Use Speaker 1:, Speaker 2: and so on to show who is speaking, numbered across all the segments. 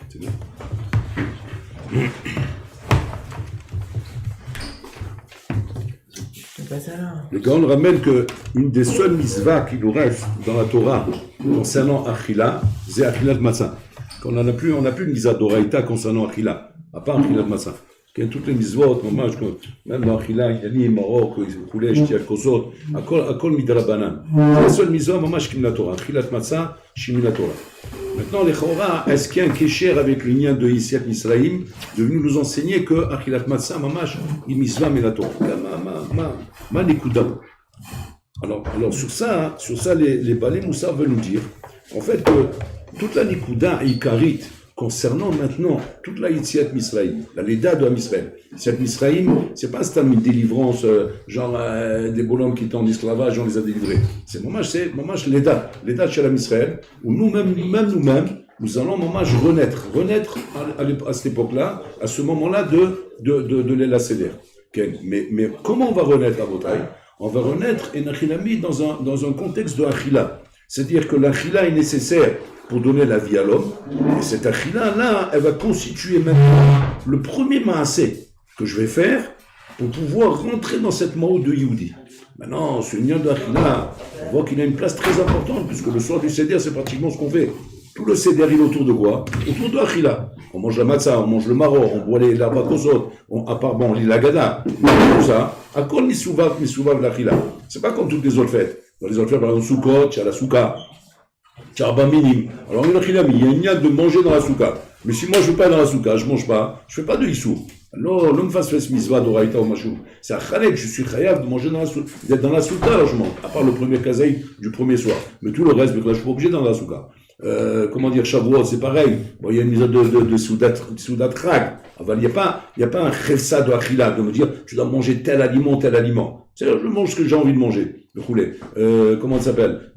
Speaker 1: C'est bien. Le Gaon ramène qu'une des seules mitzvahs qui nous reste dans la Torah concernant Achila, c'est Achilat Matzah. On n'a plus une mitzvah d'Oraïta concernant Achila, à part Achilat Matzah. Toutes les mitzvot, même dans Achila, Yali, Maroc, Koulé, Shtial Kosot, Akol Midrabanan. C'est la seule mitzvah, Mamash Kim la Torah. Achilat Matzah, Shimi la Torah. Maintenant, les Chora, est-ce qu'il y a un kécher avec le lien de Yisiat Misraïm de nous enseigner que Achilat Matzah, Mamash, il mitzvah mais la Torah. Ma nekuda. Alors sur ça, les Balé Moussa veulent nous dire, en fait, que toute la nekuda ikarit concernant maintenant toute la Yitziat Misraïm, la Leda de Misraël. Yitziat Misraïm, c'est pas une délivrance, genre des bonhommes qui étaient en esclavage, on les a délivrés. C'est Leda chez la Misraël, où nous-mêmes, nous allons renaître à cette époque-là, à ce moment-là de l'Ela Seder. Mais comment on va renaître à Botaï? On va renaître dans un contexte de Achila. C'est-à-dire que l'Achila est nécessaire pour donner la vie à l'homme. Et cette Achila-là, elle va constituer maintenant le premier maasé que je vais faire pour pouvoir rentrer dans cette mort de Yehudi. Maintenant, ce lien de Achila, on voit qu'il a une place très importante, puisque le soir du Seder, c'est pratiquement ce qu'on fait. Tout le Seder, il est autour de quoi? Autour de Achila. On mange la matzah, on mange le maror, on boit les kosot, à part, on lit la gada, tout ça. À quoi misouvav l'Achila? C'est pas comme toutes les autres fêtes. Dans les autres fêtes, par exemple, Sukkot, il y a la souka. Charba minime. Alors, il y a une niade de manger dans la souka. Mais si moi je ne veux pas dans la souka, je ne mange pas, je ne fais pas de issou. Alors, l'homme fasse fes mitzvah d'oraïta ou machou. C'est un khalek, je suis chayav de manger dans la souka. D'être dans la souka, alors je mange. À part le premier kazaï du premier soir. Mais tout le reste, je ne suis pas obligé dans la souka. Shavuot, c'est pareil. Bon, il y a une mise de soudat krag. Il n'y a pas un chefsa de achila, de me dire, tu dois manger tel aliment. C'est-à-dire, je mange ce que j'ai envie de manger. Le roulé. Comment ça s'appelle?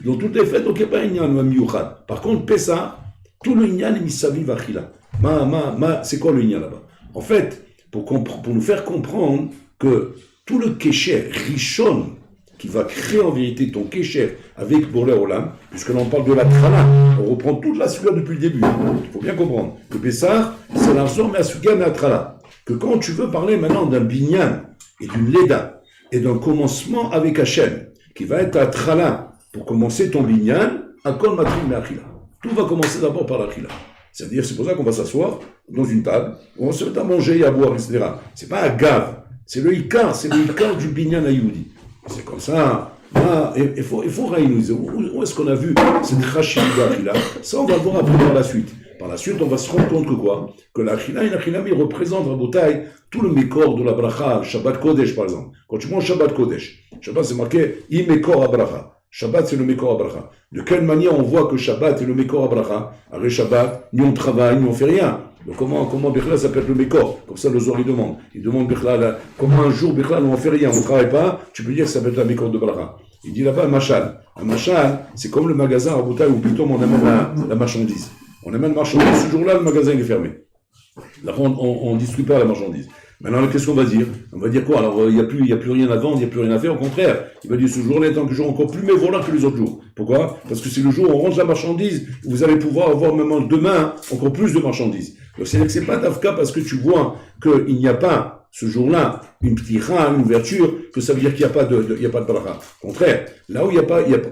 Speaker 1: Dans toutes les fêtes, donc il n'y a pas un inyan miyuchad. Par contre, Pessah, tout le inyan est misaviv achila. C'est quoi le inyan là-bas? En fait, pour nous faire comprendre que tout le kécher rishon, qui va créer en vérité ton kécher avec Boré Olam, puisque l'on parle de la trala, on reprend toute la suga depuis le début. Il faut bien comprendre que Pessah, c'est l'argent, mais la suga, mais la trala. Que quand tu veux parler maintenant d'un binyan et d'une leda, et d'un commencement avec Hachem, qui va être à trala, pour commencer ton binyan, à kol matrim me'achila. Tout va commencer d'abord par l'achila. C'est-à-dire, c'est pour ça qu'on va s'asseoir dans une table, on va se mettre à manger et à boire, etc. C'est pas un gave, c'est le ikar du binyan à Yehudi. C'est comme ça. Il faut réunir. Où est-ce qu'on a vu cette rachida? Ça, on va le voir après par la suite. Par la suite, on va se rendre compte que quoi? Que l'achila représente à Botaï tout le mékor de la bracha, Shabbat Kodesh par exemple. Quand tu manges Shabbat Kodesh, Shabbat c'est marqué i-mékor à bracha. Shabbat c'est le mékor à bracha. De quelle manière on voit que Shabbat est le mékor à bracha? Après Shabbat, ni on travaille, ni on fait rien. Donc comment Bechla s'appelle le Mékor? Comme ça le Zohar il demande Bechla, comment un jour Bechla on ne fait rien, on ne travaille pas, tu peux dire que ça s'appelle la Mékor de Bracha. Il dit là-bas un machal. Un machal, c'est comme le magasin à Boutaï où plutôt on amène la marchandise. On amène la marchandise, ce jour-là le magasin est fermé. Là on ne distribue pas la marchandise. Maintenant, qu'est-ce qu'on va dire? On va dire quoi? Alors, il n'y a plus rien à vendre, il n'y a plus rien à faire. Au contraire, il va dire ce jour-là est un jour encore plus mévolant que les autres jours. Pourquoi? Parce que c'est le jour où on range la marchandise, vous allez pouvoir avoir même demain encore plus de marchandises. Donc, c'est-à-dire que c'est pas d'Afka parce que tu vois qu'il n'y a pas ce jour-là une petite une ouverture, que ça veut dire qu'il n'y a pas de bracha. Au contraire, là où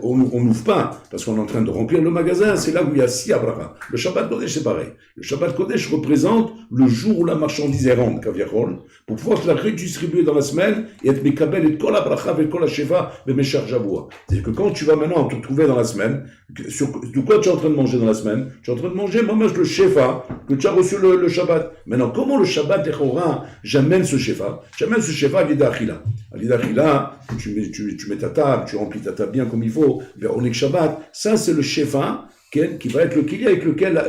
Speaker 1: on n'ouvre pas, parce qu'on est en train de remplir le magasin, c'est là où il y a si bracha. Le Shabbat Kodesh, c'est pareil. Le Shabbat Kodesh représente le jour où la marchandise est rentre, kaviachol, pour pouvoir la redistribuer dans la semaine et être mekabel et kol la bracha avec kol la sheva mais meshar javua. C'est-à-dire que quand tu vas maintenant te retrouver dans la semaine, de quoi tu es en train de manger dans la semaine? Tu es en train de manger, maman, le sheva que tu as reçu le Shabbat. Maintenant, comment le Shabbat Echora, j'amène ce sheva? J'amène ce sheva à l'ida achila. À l'ida achila, tu mets ta table, tu remplis ta table bien comme il faut, on est Shabbat. Ça, c'est le sheva qui va être le kili avec lequel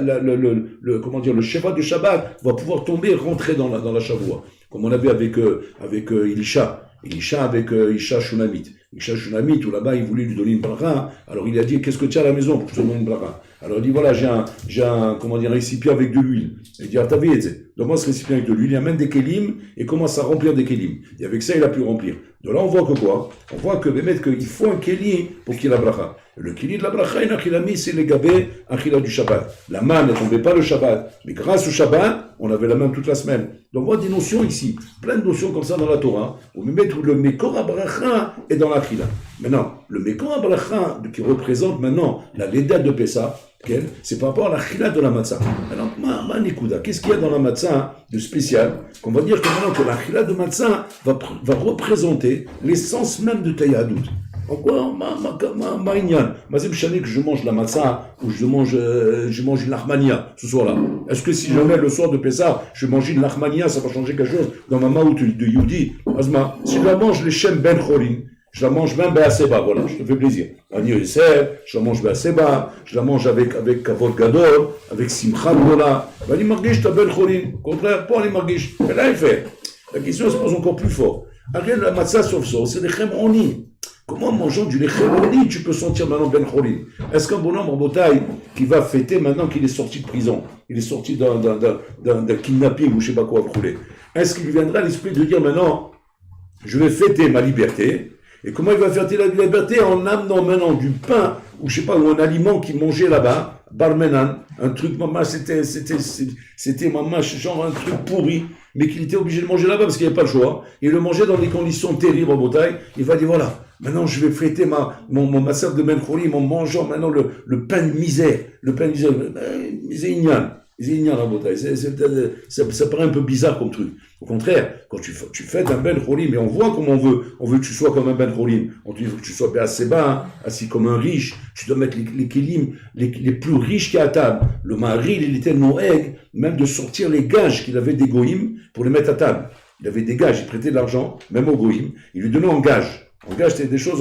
Speaker 1: le sheva du Shabbat va pouvoir tomber et rentrer dans la shavua. Comme on avait avec Elisha avec Isha Shunamite. Isha Shunamit, où là-bas, il voulait lui donner une bracha. Alors il a dit, qu'est-ce que tu as à la maison pour que je te donne une bracha? Alors il dit, voilà, j'ai un récipient avec de l'huile. Il dit, ah, t'as vu, donne-moi ce récipient avec de l'huile, il amène des kélim et commence à remplir des kélim. Et avec ça, il a pu remplir. De là, on voit que quoi? On voit que, qu'il faut un kélim pour qu'il y ait la bracha. Le kélim de la bracha, il a mis, c'est les gabés, achila du Shabbat. La manne ne tombait pas le Shabbat. Mais grâce au Shabbat, on avait la manne toute la semaine. Donc on voit des notions ici, plein de notions comme ça dans la Torah, où le Mekor HaBracha est dans l'achila. Maintenant, le Mekor HaBracha, qui représente maintenant la Leda de Pessah, c'est par rapport à l'achila de la matzah. Alors, Nikuda, qu'est-ce qu'il y a dans la matzah de spécial? Qu'on va dire que maintenant que l'achila de matzah va représenter l'essence même de ta yadout. En quoi c'est chané que je mange la matzah ou je mange une lachmania ce soir-là. Est-ce que si jamais le soir de Pessah, je mange une lachmania, ça va changer quelque chose dans ma maout de Yehudi? Asma, si je la mange les Shem Ben Chorin, je la mange même Be'aseba, voilà, je te fais plaisir. Ani Yosef, je la mange Be'aseba, je la mange avec Kavod Gadol, avec Simcha Gola. Ani Margish ta Ben Chorin. Au contraire, pas les Margish. Mais là, il fait. La question se pose encore plus fort. Après, la matzah sauf ça, c'est les Chemroni. Comment, en mangeant du Lechem tu peux sentir maintenant Ben Chorin? Est-ce qu'un bonhomme en bataille qui va fêter maintenant qu'il est sorti de prison, il est sorti d'un kidnapping ou je sais pas quoi rouler, est-ce qu'il lui viendra à l'esprit de dire maintenant, je vais fêter ma liberté? Et comment il va fêter la liberté? En amenant maintenant du pain, ou je sais pas, ou un aliment qu'il mangeait là-bas, barmenan, un truc, maman, c'était maman, genre un truc pourri, mais qu'il était obligé de manger là-bas parce qu'il n'y avait pas le choix. Il le mangeait dans des conditions terribles en bataille. Il va dire, voilà, maintenant je vais fêter mon massacre de Ben Cholim en mangeant maintenant le pain de misère. Le pain de misère, c'est ignan. C'est ignan la bataille. Ça paraît un peu bizarre comme truc. Au contraire, quand tu fêtes un Ben Cholim, et on voit comment on veut que tu sois comme un Ben Cholim. On te dit que tu sois assez bas, assis comme un riche. Tu dois mettre les kélim les plus riches qu'il y a à table. Le mari, il était noëg, même de sortir les gages qu'il avait des goïms pour les mettre à table. Il avait des gages, il prêtait de l'argent, même aux goïms. Il lui donnait en gage. En gage, c'était des choses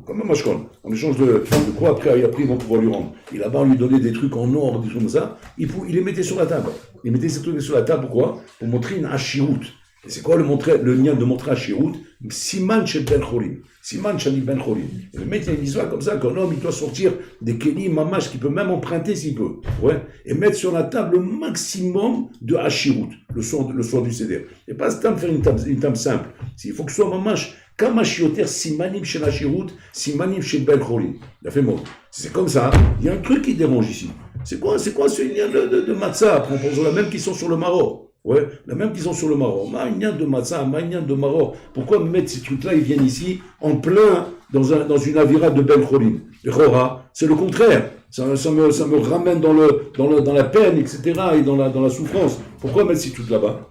Speaker 1: comme un mashkon. En échange de quoi, après, ils vont pouvoir lui rendre. Et là-bas, on lui donnait des trucs en or, des trucs comme ça. Il les mettait sur la table. Il mettait ces trucs sur la table, pourquoi? Pour montrer une hachirout. Et c'est quoi le lien de montrer hachirout? Siman chez Ben Cholim. Siman chez Ben Cholim. Et le mec, il y a une histoire comme ça, qu'un homme, il doit sortir des kélim mamash, qu'il peut même emprunter s'il peut. Ouais. Et mettre sur la table le maximum de hachirout, le soir du Seder. Et pas faire une table simple. Il faut que ce soit mamash. Kamashioter simanim chez Hachirout, simanim chez Ben Cholim. Il a fait mot. C'est comme ça. Il y a un truc qui dérange ici. C'est quoi ce lien de matzah? Après, on pense la même qui sont sur le Maroc. Ouais, la même qui sont sur le Maroc. Ma'inyan de matzah, ma'inyan de Maroc. Pourquoi me mettre ces trucs-là? Ils viennent ici en plein dans une avira de Ben Cholim. Le Chora, c'est le contraire. Ça me ramène dans la peine, etc. et dans la souffrance. Pourquoi mettre ces trucs là-bas?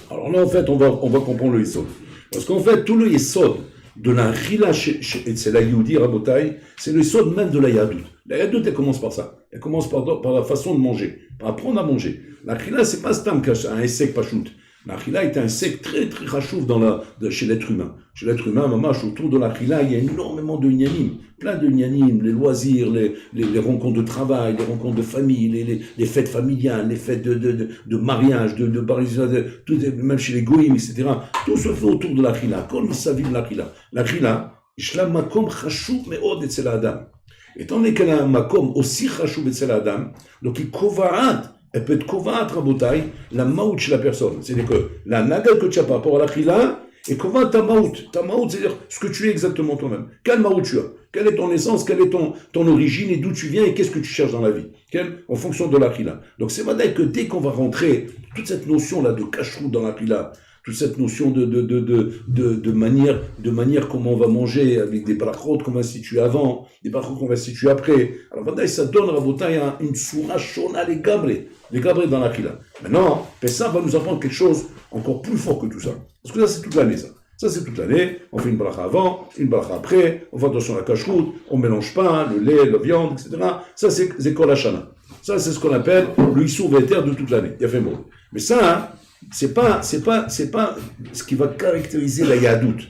Speaker 1: Alors là, en fait, on va comprendre le Yesod. Parce qu'en fait, tout le Yesod de la Chila, c'est la Yehudi Rabotai, c'est le Yesod même de la Yadout. La Yadout, elle commence par ça. Elle commence par la façon de manger, par apprendre à manger. La Chila, c'est pas stam un essai pachout. La Chila est un sec très très rachouf chez l'être humain. Chez l'être humain, mamache, autour de la Chila, il y a énormément de nyanim. Plein de nyanim, les loisirs, les rencontres de travail, les rencontres de famille, les fêtes familiales, les fêtes de mariage, même chez les goïms, etc. Tout se fait autour de la Chila. Comme ça vit la Chila. La Chila, Ishlam makom chachouf me'od etzel adam. Étant donné qu'elle a un makom aussi chachouf etzel adam, donc il kovaat. Elle peut être kovaat rabotai, la maout chez la personne. C'est-à-dire que la naga que tu as par rapport à la chila, et kovaat ta maout. Ta maout, c'est-à-dire ce que tu es exactement toi-même. Quelle maout tu as? Quelle est ton essence? Quelle est ton origine? Et d'où tu viens? Et qu'est-ce que tu cherches dans la vie? En fonction de la chila. Donc c'est vrai que dès qu'on va rentrer, toute cette notion-là de kashrut dans la chila, toute cette notion de manière comment on va manger, avec des brachot qu'on va situer avant, des brachot qu'on va situer après. Alors, Vadaï, ça donne, Rabotai, une soura shona, les gabrés dans la chila. Maintenant, Pessah va nous apprendre quelque chose encore plus fort que tout ça. Parce que ça, c'est toute l'année, ça. Ça, c'est toute l'année. On fait une bracha avant, une bracha après, on fait attention à la cacheroute, on mélange pas le lait, la viande, etc. Ça, c'est kol hashana. Ça, c'est ce qu'on appelle le issur véter de toute l'année. Il y a fait mot. Mais ça, c'est pas ce qui va caractériser la yadout.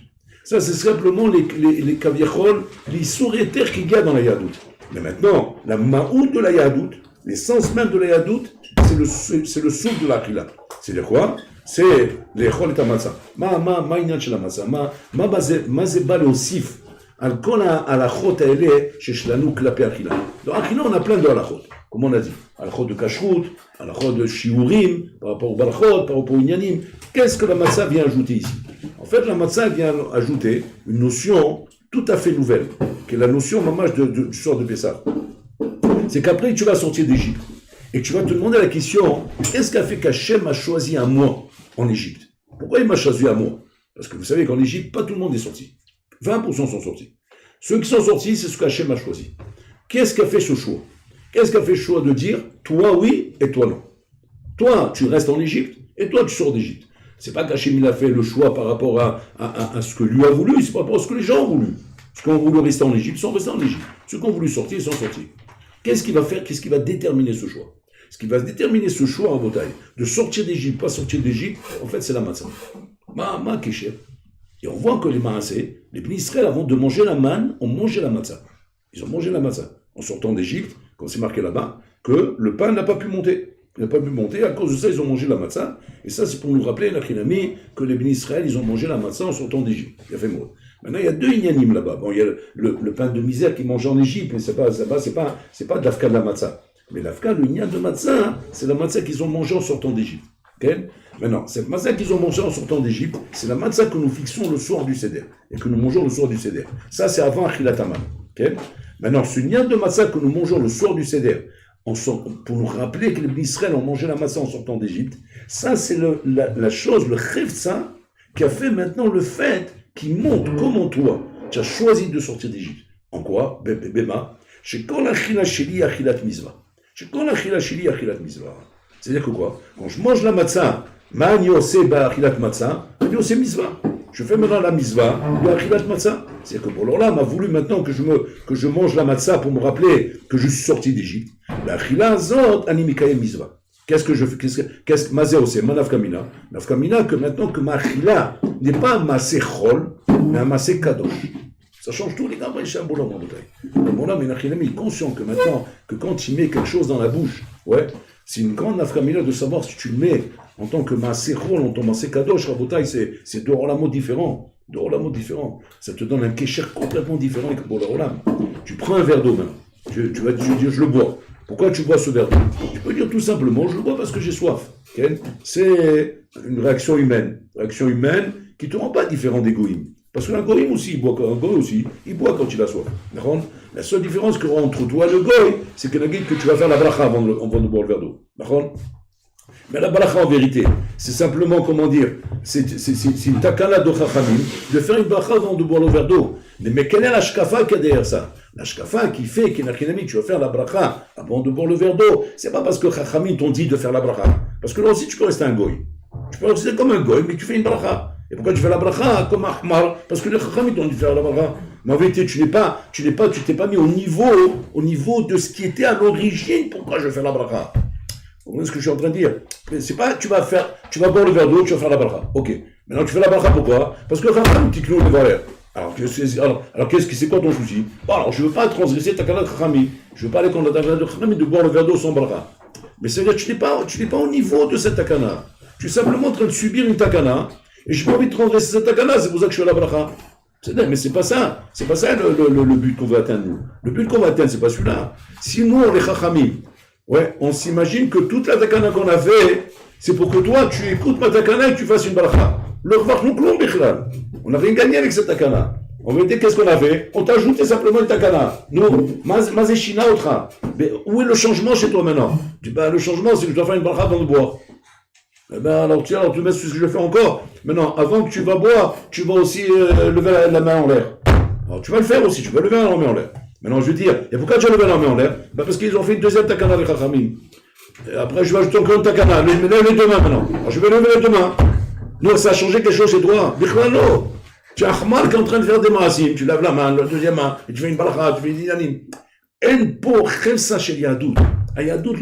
Speaker 1: Ça, c'est simplement les kaviachol, les sourieter qu'il y a dans la yadout. Mais maintenant, la maout de la yadout, l'essence même de la yadout, c'est le souk de la chila. C'est-à-dire quoi? c'est לאכול את המצה. מה העניין של המצה? מה זה בא להוסיף על כל ההלכות האלה שיש לנו כלפי אכילה? dans אכילה on a plein de הלכות, comme on a dit, הלכות de kashrut, הלכות de shiurim, par rapport aux balachot, par rapport aux inyanim. Qu'est-ce que la matzah vient ajouter ici? En fait, la matzah vient ajouter une notion tout à fait nouvelle, qui est la notion mamash du sort de Pessah. C'est qu'après tu vas sortir d'Égypte et que tu vas te demander la question, qu'est-ce qu'a fait qu'Hachem a choisi un mois en Égypte? Pourquoi il m'a choisi un mois? Parce que vous savez qu'en Égypte, pas tout le monde est sorti. 20% sont sortis. Ceux qui sont sortis, c'est ce qu'Hachem a choisi. Qu'est-ce qu'a fait ce choix? Qu'est-ce qu'a fait le choix de dire, toi oui et toi non? Toi, tu restes en Égypte et toi, tu sors d'Égypte. C'est pas qu'Hachem il a fait le choix par rapport à ce que lui a voulu, c'est par rapport à ce que les gens ont voulu. Ceux qui ont voulu rester en Égypte sont restés en Égypte. Ceux qui ont voulu sortir, ils sont sortis. Qu'est-ce qu'il va faire? Qu'est-ce qui va déterminer ce choix? Ce qui va déterminer ce choix en bataille, de sortir d'Égypte, pas sortir d'Égypte, en fait, c'est la matzah. Ma kécher. Et on voit que les Maasé, les Bnei Israël, avant de manger la manne, ont mangé la matzah. Ils ont mangé la matzah. En sortant d'Égypte, comme c'est marqué là-bas, que le pain n'a pas pu monter. Il n'a pas pu monter, à cause de ça, ils ont mangé la matzah. Et ça, c'est pour nous rappeler, la Khinami, que les Bnei Israël, ils ont mangé la matzah en sortant d'Égypte. Il a fait mot. Maintenant, il y a deux inyanim là-bas. Bon, il y a le pain de misère qu'ils mangent en Égypte, mais c'est pas de l'afka de la matzah. Mais l'afka, le inyan de matzah, c'est la matzah qu'ils ont mangée en sortant d'Égypte. Okay? Maintenant, cette matzah qu'ils ont mangée en sortant d'Égypte, c'est la matzah que nous fixons le soir du Seder. Et que nous mangeons le soir du Seder. Ça, c'est avant Achilat Haman. Okay? Maintenant, ce inyan de matzah que nous mangeons le soir du Seder, pour nous rappeler que les Bnei Israël ont mangé la matzah en sortant d'Égypte, ça, c'est la chose, le chefza, qui a fait maintenant le fait qui montre comment toi, tu as choisi de sortir d'Égypte. En quoi? Bema. Shekol achila sheli achilat mizvah. Shekol achila sheli achilat mizvah. C'est-à-dire que quoi? Quand je mange la matzah, ma'ani ose ba achilat matzah, ma'ani ose mizvah. Je fais maintenant la mizvah, le achilat matzah. C'est-à-dire que Borolam a voulu maintenant que je mange la matzah pour me rappeler que je suis sorti d'Égypte. La achila zot ani mikayem mizvah. Qu'est-ce que je fais? Qu'est-ce que mazé ose? Ma nafkamina. Nafkamina que maintenant que ma achila n'est pas un masé chol, mais un masé kadosh. Ça change tout, les gars, c'est un boulot en bouteille. Le bonhomme, il est conscient que maintenant, que quand il met quelque chose dans la bouche, ouais, c'est une grande nafkamina de savoir si tu le mets en tant que masé chol, en tant que masé kadosh, la bouteille, c'est deux rolamos différents. Deux rolamos différents. Ça te donne un kécher complètement différent que pour le rolam. Tu prends un verre d'eau maintenant. Tu vas dire, je le bois. Pourquoi tu bois ce verre d'eau? Tu peux dire tout simplement, je le bois parce que j'ai soif. Okay? C'est une réaction humaine. Réaction humaine qui ne te rend pas différent des goïms. Parce qu'un goïm aussi, il boit quand il a soif. D'accord? La seule différence qu'il y aura entre toi et le goïm, c'est que tu vas faire la bracha avant de boire le verre d'eau. D'accord? Mais la bracha en vérité, c'est simplement, comment dire, c'est une takana de chachamim, de faire une bracha avant de boire le verre d'eau. Mais quelle est la shkafa qu'il y a derrière ça? La shkafa qui fait tu vas faire la bracha avant de boire le verre d'eau, c'est pas parce que chachamim t'ont dit de faire la bracha. Parce que là aussi tu peux rester un goy. Tu peux rester comme un goy, mais tu fais une bracha. Et pourquoi tu fais la bracha comme Ahmar? Parce que les chachamim t'ont dit de faire la bracha. Mais en vérité, tu t'es pas mis au niveau de ce qui était à l'origine. Pourquoi je fais la bracha? Vous voyez ce que je suis en train de dire? C'est pas, tu vas boire le verre d'eau, tu vas faire la bracha. Ok. Maintenant, tu fais la bracha, pourquoi? Parce que chachamim t'iclou les valeurs. Alors, c'est quoi ton souci? Bon, alors, je ne veux pas transgresser ta takana de chachamim. Je ne veux pas aller contre la takana de chachamim de boire le verre d'eau sans bracha. Mais c'est-à-dire que tu n'es pas au niveau de cette takana. Tu es simplement en train de subir une takana. Et je n'ai pas envie de transgresser cette takana, c'est pour ça que je fais la bracha. Mais c'est pas ça. C'est pas ça le but qu'on veut atteindre, nous. Le but qu'on va atteindre, c'est pas celui-là. Si nous, on est chachamim, ouais, on s'imagine que toute la takana qu'on a fait, c'est pour que toi, tu écoutes ma takana et que tu fasses une bracha. Le revoir nous clon, Bichlal. On n'a rien gagné avec cette takana. En vérité, qu'est-ce qu'on a fait? On t'a ajouté simplement une takana. Nous, mazeshina otra. Mais où est le changement chez toi maintenant? Le changement, c'est que je dois faire une bracha avant de boire. Eh ben, alors tu mets ce que je fais encore. Maintenant, avant que tu vas boire, tu vas aussi lever la main en l'air. Alors tu vas le faire aussi, tu vas lever la main en l'air. Maintenant, je veux dire, et pourquoi tu as levé la main en l'air? Ben, parce qu'ils ont fait une deuxième takana avec Chachamim. Et après, je vais ajouter encore une takana. Lève les deux mains maintenant. Alors, je vais lever les deux mains. Non, ça a changé quelque chose chez toi. Bichlalo. Tu as Ahmar qui est en train de faire des maasim. Tu lèves la main, la deuxième main, et tu fais une bracha, tu fais une inanim. En po chemsa shel yadout. La yadout,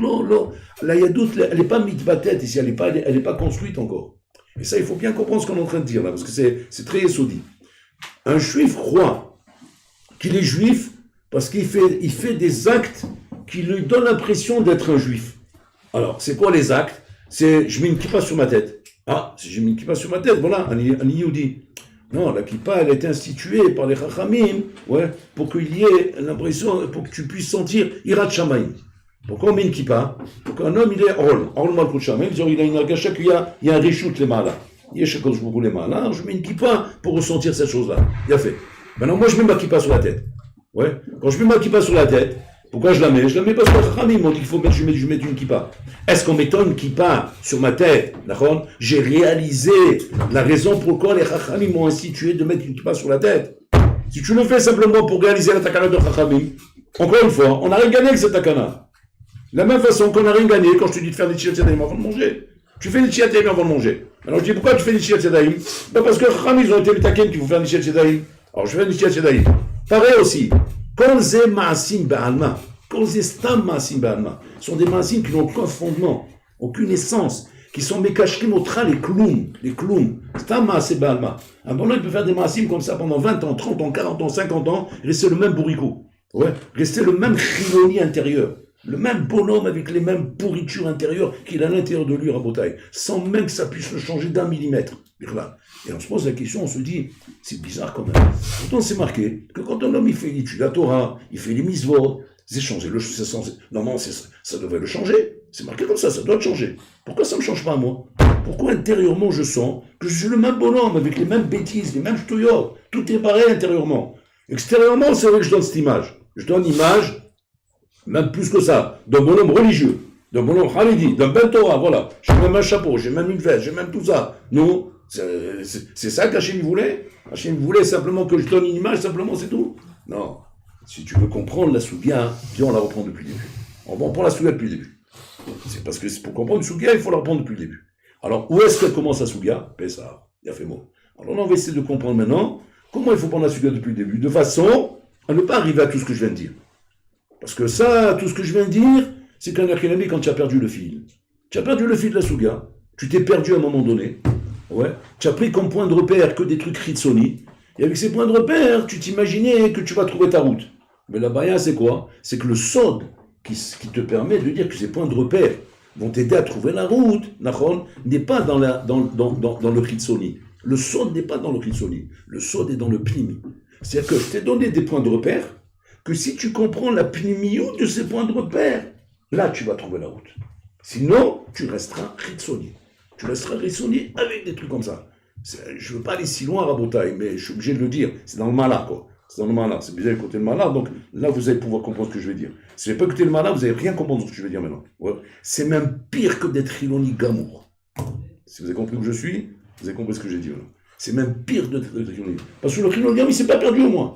Speaker 1: la yadout, elle n'est pas mitbatet ici, elle n'est pas construite encore. Et ça, il faut bien comprendre ce qu'on est en train de dire là, parce que c'est très essoudi. Un juif croit qu'il est juif parce qu'il fait des actes qui lui donnent l'impression d'être un juif. Alors, c'est quoi les actes? C'est je mets une kippa sur ma tête. Ah, si j'ai mis une kippa sur ma tête, voilà, un Yehudi. Non, la kippa, elle a été instituée par les Chachamim, ouais, pour qu'il y ait l'impression, pour que tu puisses sentir Hirat Shamayim. Pourquoi on met une kippa? Pour qu'un homme, il est Orl Malkut Shamayim, il a une agacha qu'il y a un reshoot les malas. Il y a chaque chose pour les malas, je mets une kippa pour ressentir cette chose-là. Il a fait. Maintenant, moi, je mets ma kippa sur la tête. Ouais. Quand je mets ma kippa sur la tête, pourquoi je la mets? Je la mets parce que les Chachamim m'ont dit qu'il faut mettre, je mets une kippa. Est-ce qu'en mettant une kippa sur ma tête, d'accord, j'ai réalisé la raison pourquoi les Chachamim m'ont institué de mettre une kippa sur la tête? Si tu le fais simplement pour réaliser la takana de Chachamim, encore une fois, on n'a rien gagné avec cette takana. De la même façon qu'on n'a rien gagné quand je te dis de faire des tchilat yadayim avant de manger. Tu fais des tchilat yadayim avant de manger. Alors je dis pourquoi tu fais des tchilat yadayim? Parce que les Chachamim, ils ont été les taquins qu'il faut faire des tchilat yadayim. Alors je fais des tchilat yadayim. Pareil aussi. Kol ze ma'asim ba'alma. Kol ze stam ma'asim ba'alma. Ce sont des ma'asim qui n'ont aucun fondement, aucune essence, qui sont mekashkim otra les kloum. Stam ma'asim ba'alma. Un bon homme peut faire des ma'asim comme ça pendant 20 ans, 30 ans, 40 ans, 50 ans, rester le même bourricot. Ouais, rester le même chiloni intérieur. Le même bonhomme avec les mêmes pourritures intérieures qu'il a à l'intérieur de lui, Rabotai, sans même que ça puisse le changer d'un millimètre. Et on se pose la question, on se dit, c'est bizarre quand même. Pourtant, c'est marqué que quand un homme il fait l'étude de la Torah, il fait les mitzvot, c'est changé. Normalement, ça devrait le changer. C'est marqué comme ça doit changer. Pourquoi ça ne me change pas à moi? Pourquoi intérieurement je sens que je suis le même bonhomme avec les mêmes bêtises, les mêmes ch'touillottes? Tout est pareil intérieurement. Extérieurement, c'est vrai que je donne cette image. Je donne l'image, même plus que ça, d'un bonhomme religieux, d'un bonhomme Haredi, d'un Ben Torah, voilà. J'ai même un chapeau, j'ai même une veste, j'ai même tout ça. Non, c'est ça qu'Hachem voulait. Hachem voulait simplement que je donne une image, simplement c'est tout. Non. Si tu veux comprendre la Sougia, viens, on la reprend depuis le début. On va reprendre la Sougia depuis le début. C'est parce que pour comprendre une Sougia, il faut la reprendre depuis le début. Alors, où est-ce qu'elle commence la Sougia? Pessah, il a fait mot. Alors, on va essayer de comprendre maintenant comment il faut prendre la Sougia depuis le début, de façon à ne pas arriver à tout ce que je viens de dire. Parce que ça, tout ce que je viens de dire, c'est qu'un ami, quand tu as perdu le fil. Tu as perdu le fil de la Souga, tu t'es perdu à un moment donné, ouais. Tu as pris comme point de repère que des trucs Ritsoni, et avec ces points de repère, tu t'imaginais que tu vas trouver ta route. Mais la baya, c'est quoi? C'est que le sod qui te permet de dire que ces points de repère vont t'aider à trouver la route, n'est pas dans le Ritsoni. Le sod n'est pas dans le Ritsoni. Le sod est dans le Pnimi. C'est-à-dire que je t'ai donné des points de repère, que si tu comprends la pnimiou de ces points de repère, là tu vas trouver la route. Sinon, tu resteras ritsoni. Tu resteras ritsoni avec des trucs comme ça. Je ne veux pas aller si loin à Rabotaï, mais je suis obligé de le dire. C'est dans le malin, quoi. C'est dans le malin. C'est bien écouter le malin, donc là vous allez pouvoir comprendre ce que je vais dire. Si vous n'avez pas écouté le malin, vous n'allez rien comprendre de ce que je vais dire maintenant. Ouais. C'est même pire que d'être Hiloni Gamour. Si vous avez compris où je suis, vous avez compris ce que j'ai dit maintenant. C'est même pire d'être Hiloni. Parce que le Hiloni Gamour, il ne s'est pas perdu au moins.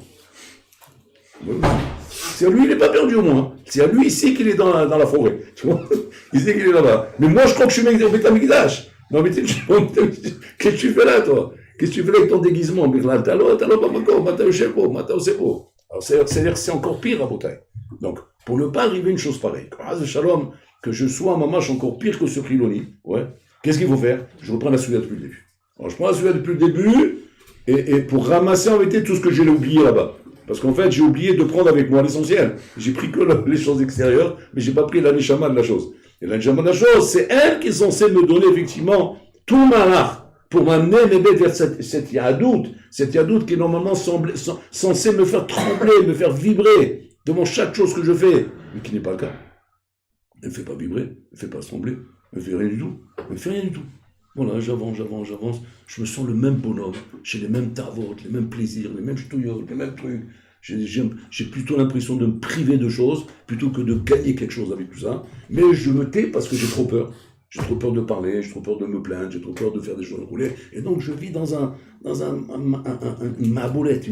Speaker 1: C'est à lui, il n'est pas perdu au moins. C'est à lui ici qu'il est dans la forêt. Tu vois, il sait qu'il est là-bas. Mais moi, je crois que je suis au Betamikdash. Non, mais qu'est-ce que tu fais là, toi? Qu'est-ce que tu fais là avec ton déguisement? Alors, c'est-à-dire que c'est encore pire à Botaï. Donc, pour ne pas arriver à une chose pareille, que je sois un mamache encore pire que ce Kriloni, ouais, qu'est-ce qu'il faut faire? Je reprends la souillade depuis le début. Alors, je prends la souillade depuis le début, et pour ramasser en vérité tout ce que j'ai oublié là-bas. Parce qu'en fait, j'ai oublié de prendre avec moi l'essentiel. J'ai pris que les choses extérieures, mais j'ai pas pris la neshama de la chose. Et la neshama de la chose, c'est elle qui est censée me donner effectivement tout malach pour m'amener vers cette yadout qui est normalement censée me faire trembler, me faire vibrer devant chaque chose que je fais, mais qui n'est pas le cas. Elle ne fait pas vibrer, elle ne fait pas trembler, elle ne fait rien du tout. Elle ne fait rien du tout. Voilà, j'avance. Je me sens le même bonhomme. J'ai les mêmes tavot, les mêmes plaisirs, les mêmes ch'touillots, les mêmes trucs. J'ai plutôt l'impression de me priver de choses plutôt que de gagner quelque chose avec tout ça. Mais je me tais parce que j'ai trop peur. J'ai trop peur de parler, j'ai trop peur de me plaindre, j'ai trop peur de faire des choses roulées. Et donc je vis dans une maboulette.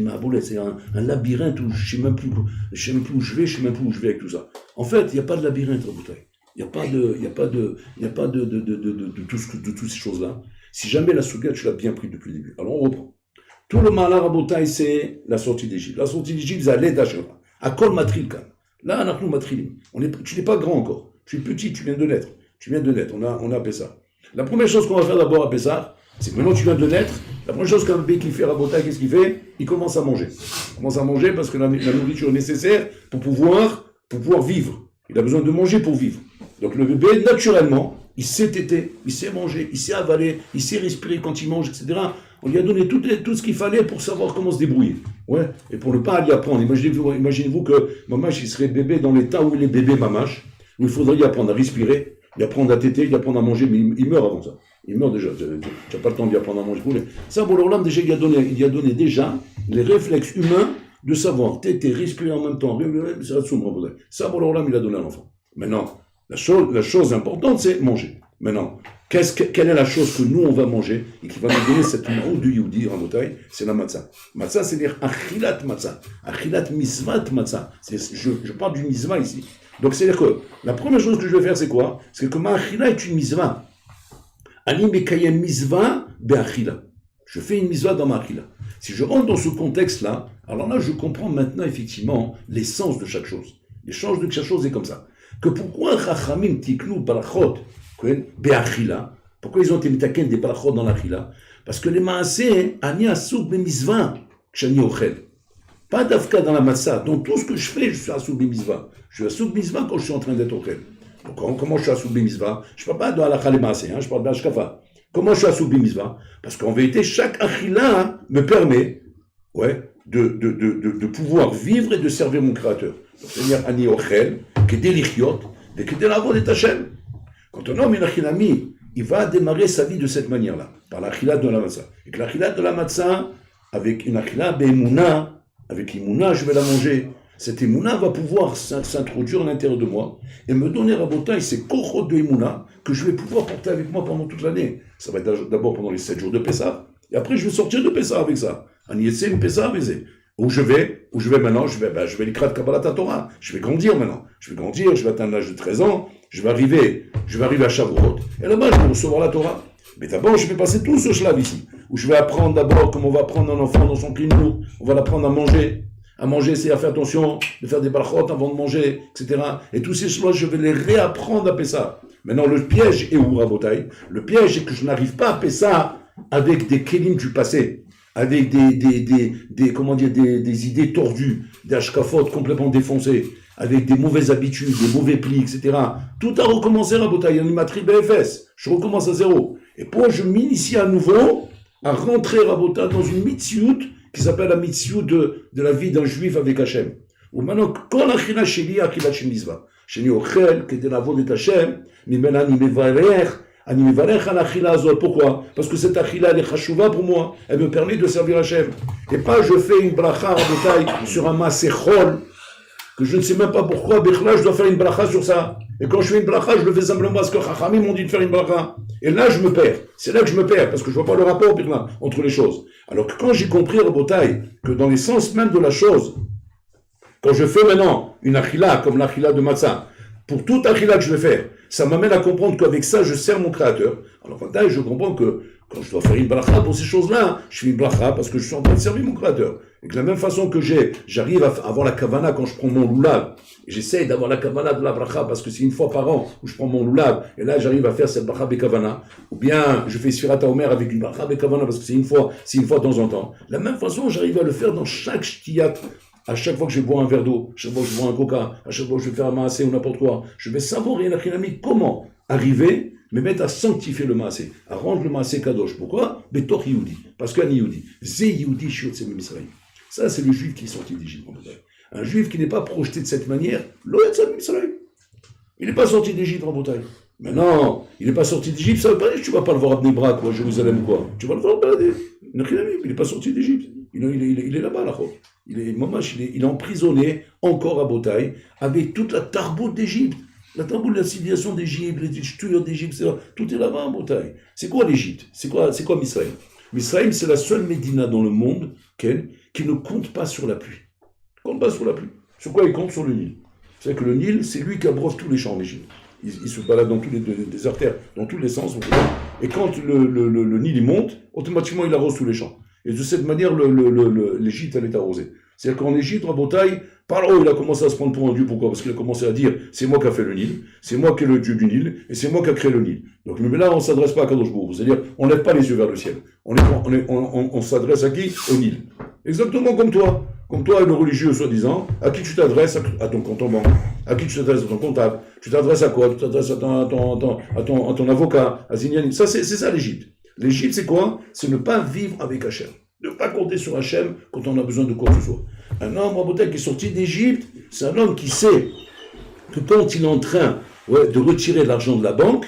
Speaker 1: C'est un labyrinthe où je ne sais même plus où je vais, je ne sais même plus où je vais avec tout ça. En fait, il n'y a pas de labyrinthe à bouteille. Il n'y a pas de toutes ces choses-là. Si jamais la souga, tu l'as bien pris depuis le début. Alors on reprend. Tout le malheur à Botaï, c'est la sortie d'Égypte. La sortie d'Égypte, c'est à l'aide d'Acheva. À Kol Matrilkan. Là, Anachnu Matrilim. Tu n'es pas grand encore. Tu es petit, tu viens de naître. On a Pessah. La première chose qu'on va faire d'abord à Pessah, c'est que maintenant tu viens de naître. La première chose qu'un bébé qui fait à Botaï, qu'est-ce qu'il fait? Il commence à manger. Il commence à manger parce que la nourriture est nécessaire pour pouvoir vivre. Il a besoin de manger pour vivre. Donc le bébé, naturellement, il sait téter, il sait manger, il sait avaler, il sait respirer quand il mange, etc. On lui a donné tout ce qu'il fallait pour savoir comment se débrouiller. Ouais, et pour ne pas lui apprendre. Imaginez-vous que Mamache, il serait bébé dans l'état où il est bébé Mamache, où il faudrait lui apprendre à respirer, lui apprendre à téter, lui apprendre à manger, mais il meurt avant ça. Il meurt déjà. Tu n'as pas le temps de lui apprendre à manger. Ça, Boulorlam, déjà, il a donné déjà les réflexes humains de savoir téter, respirer en même temps. Ça, Boulorlam, il a donné à l'enfant. Maintenant, la chose importante, c'est manger. Maintenant, quelle est la chose que nous, on va manger et qui va nous donner cette maou du Yehudi en bouteille? C'est la matzah. Matzah, c'est-à-dire achilat matzah. Achilat misvat matzah. Je parle du misva ici. Donc, c'est-à-dire que la première chose que je vais faire, c'est quoi? C'est que ma achila est une misva. Ani mekayem misva be'achila. Je fais une misva dans ma achila. Si je rentre dans ce contexte-là, alors là, je comprends maintenant effectivement l'essence de chaque chose. L'essence de chaque chose est comme ça. Que pourquoi Chachamim tiknu balachot be'achila? Pourquoi ils ont été mitaken des balachot dans l'achila? Parce que les maaseh, ani asuk be'mizva kshani ochel. Pas d'afka dans la matzah. Donc tout ce que je fais, je suis asuk be'mizva. Je suis asuk be'mizva quand je suis en train d'être ochel. Donc comment je suis asuk be'mizva? Je ne parle pas de halakha le maaseh, je parle d'ashkafa. Comment je suis asuk be'mizva? Parce qu'en vérité, chaque achila me permet de pouvoir vivre et de servir mon créateur. C'est-à-dire ani ochel, kedé lichiot, de kedé lavod et Hashem. Quand un homme est achilami, il va démarrer sa vie de cette manière-là, par l'achila de la matzah. Et que l'achila de la matzah, avec une achila be'emouna, avec l'imouna, je vais la manger. Cette émouna va pouvoir s'introduire à l'intérieur de moi et me donner rabotaï ces kochot de émouna que je vais pouvoir porter avec moi pendant toute l'année. Ça va être d'abord pendant les 7 jours de Pessah, et après je vais sortir de Pessah avec ça. Anietsem Pessah avec Où je vais maintenant, je vais l'ikrat Kabbalat Torah. Je vais grandir maintenant. Je vais atteindre l'âge de 13 ans, je vais arriver à Shavuot, et là-bas je vais recevoir la Torah. Mais d'abord, je vais passer tout ce chlav ici, où je vais apprendre d'abord comme on va apprendre un enfant dans son clinou, on va l'apprendre à manger. À manger, c'est à faire attention, de faire des barachot avant de manger, etc. Et tous ces choses, je vais les réapprendre à Pessah. Maintenant, le piège est où, Rabotai? Le piège est que je n'arrive pas à Pessah avec des kélim du passé, avec des idées tordues, des ashkafot complètement défoncées, avec des mauvaises habitudes, des mauvais plis, etc. Tout a recommencé, Rabotai, en imatri BFS. Je recommence à zéro. Et pour je m'initie à nouveau, à rentrer, Rabotai, dans une mitziout qui s'appelle la mitzvah de la vie d'un juif avec Hachem. Ou maintenant, quand l'achila sheli achila shemizva, sheni ochel, kede lavod et Hachem, mimena ani mevarech al achila azot. Pourquoi? Parce que cette achila, elle est chashuva pour moi, elle me permet de servir Hachem. Et pas je fais une bracha rabotai sur un masechol, que je ne sais même pas pourquoi, Bechla, je dois faire une bracha sur ça. Et quand je fais une bracha, je le fais simplement parce que Chachamim m'ont dit de faire une bracha. Et là, je me perds. C'est là que je me perds, parce que je vois pas le rapport, Bechla, entre les choses. Alors que quand j'ai compris, Rabotai, que dans les sens même de la chose, quand je fais maintenant une achila, comme l'achila de matzah, pour toute achila que je vais faire, ça m'amène à comprendre qu'avec ça, je sers mon créateur. Alors, Rabotai, je comprends que quand je dois faire une bracha pour ces choses-là, je fais une bracha parce que je suis en train de servir mon créateur. Et que de la même façon que j'arrive à avoir la kavana quand je prends mon loulav, et j'essaye d'avoir la kavana de la bracha parce que c'est une fois par an où je prends mon loulav, et là j'arrive à faire cette bracha bekavana, ou bien je fais Sfirat HaOmer avec une bracha bekavana parce que c'est une fois de temps en temps. De la même façon, j'arrive à le faire dans chaque shtiyat. À chaque fois que je bois un verre d'eau, à chaque fois que je bois un coca, à chaque fois que je vais faire un maasé ou n'importe quoi, je vais savourer la chinami comment arriver, me mettre à sanctifier le maasé, à rendre le maasé kadosh. Pourquoi? Betor Yehudi. Parce qu'un Yehudi, Zé Yehudi shiotse Misraïm. Ça, c'est le juif qui est sorti d'Égypte. Un juif qui n'est pas projeté de cette manière, il n'est pas sorti d'Égypte en Bretagne. Mais non, il n'est pas sorti d'Égypte, ça veut pas dire que tu ne vas pas le voir à Bnebra, quoi, Jérusalem ou quoi. Tu vas le voir balader. Il n'est pas sorti d'Égypte. Il est là-bas, là. Il est emprisonné encore à Bretagne avec toute la tarboute d'Égypte. La tarboute de la civilisation d'Égypte, les ch'tuyot d'Égypte, tout est là-bas en Bretagne. C'est quoi l'Égypte? C'est quoi Misraïm? Misraïm, c'est la seule médina dans le monde qui ne compte pas sur la pluie. Compte pas sur la pluie. Sur quoi il compte? Sur le Nil. C'est que le Nil, c'est lui qui abreuve tous les champs en Égypte. Il se balade dans tous les artères, dans tous les sens. Et quand le Nil il monte, automatiquement il arrose tous les champs. Et de cette manière, l'Égypte, elle est arrosée. C'est-à-dire qu'en Égypte, Rabotai, par là, il a commencé à se prendre pour un dieu. Pourquoi? Parce qu'il a commencé à dire, c'est moi qui a fait le Nil, c'est moi qui est le dieu du Nil, et c'est moi qui a créé le Nil. Donc, mais là, on ne s'adresse pas à Kadosh Baruch Hu. C'est-à-dire, on ne lève pas les yeux vers le ciel. On s'adresse à qui? Au Nil. Exactement comme toi. Comme toi, le religieux, soi-disant, à qui tu t'adresses? À ton compte en banque. À qui tu t'adresses? À ton comptable. Tu t'adresses à quoi? Tu t'adresses à ton avocat, à Zignani. Ça, c'est ça l'Égypte. L'Égypte, c'est quoi? C'est ne pas vivre avec Hachem. Ne pas compter sur Hachem quand on a besoin de quoi que ce soit. Un homme, Rabotai, qui est sorti d'Égypte, c'est un homme qui sait que quand il est en train de retirer l'argent de la banque,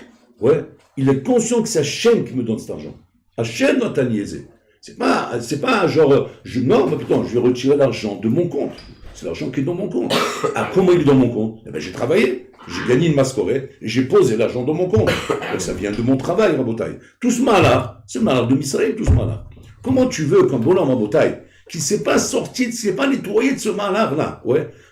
Speaker 1: il est conscient que c'est Hachem qui me donne cet argent. Hachem doit t'aniaiser. C'est pas genre, non, mais putain, je vais retirer l'argent de mon compte. C'est l'argent qui est dans mon compte. Ah, comment il est dans mon compte? Eh bien, j'ai travaillé, j'ai gagné une mascorette, et j'ai posé l'argent dans mon compte. Donc, ça vient de mon travail, Rabotai. Tout ce malheur, c'est le malheur de Misraël, tout ce malheur. Comment tu veux qu'un bonhomme, Rabotai, qui ne s'est pas sorti, qui ne s'est pas nettoyé de ce malheur-là,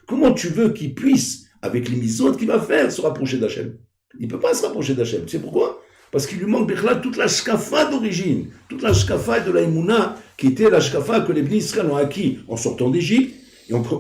Speaker 1: comment tu veux qu'il puisse, avec les misotes qu'il va faire, se rapprocher d'Hachem? Il ne peut pas se rapprocher d'Hachem. Tu sais pourquoi? Parce qu'il lui manque toute la shkafa d'origine, toute la shkafa de la Emouna, qui était la shkafa que les Bnei Israël ont acquis en sortant d'Égypte,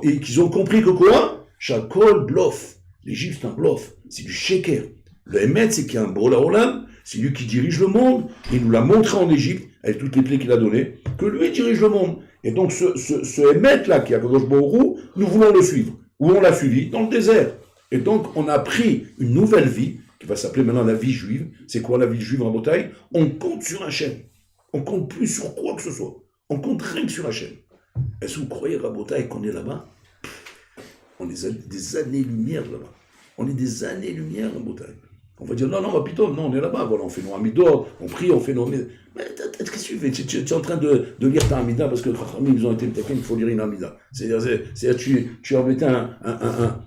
Speaker 1: et qu'ils ont compris que quoi? Chakol bluff. L'Égypte, c'est un bluff. C'est du sheker. Le Emet, c'est qu'il y a un Bola Olam, c'est lui qui dirige le monde. Il nous l'a montré en Égypte, avec toutes les plaies qu'il a données, que lui dirige le monde. Et donc, ce Emet-là, qui est à Kadosh Baruch Hu, nous voulons le suivre. Où on l'a suivi? Dans le désert. Et donc, on a pris une nouvelle vie, qui va s'appeler maintenant la vie juive. C'est quoi la vie juive en Bretagne? On compte sur Hachem. On compte plus sur quoi que ce soit. On compte rien que sur Hachem. Est-ce que vous croyez, Rabotai, qu'on est là-bas? On est des années-lumière là-bas. On est des années-lumière en Bretagne. On va dire, non, plutôt, non, on est là-bas. Voilà, on fait nos amidot, on prie, on fait nos... Mais qu'est-ce que tu fais? Tu es en train de lire ta amida parce que les Chachamim, ils ont été quelqu'un qu'il faut lire une amida. C'est-à-dire tu as embêté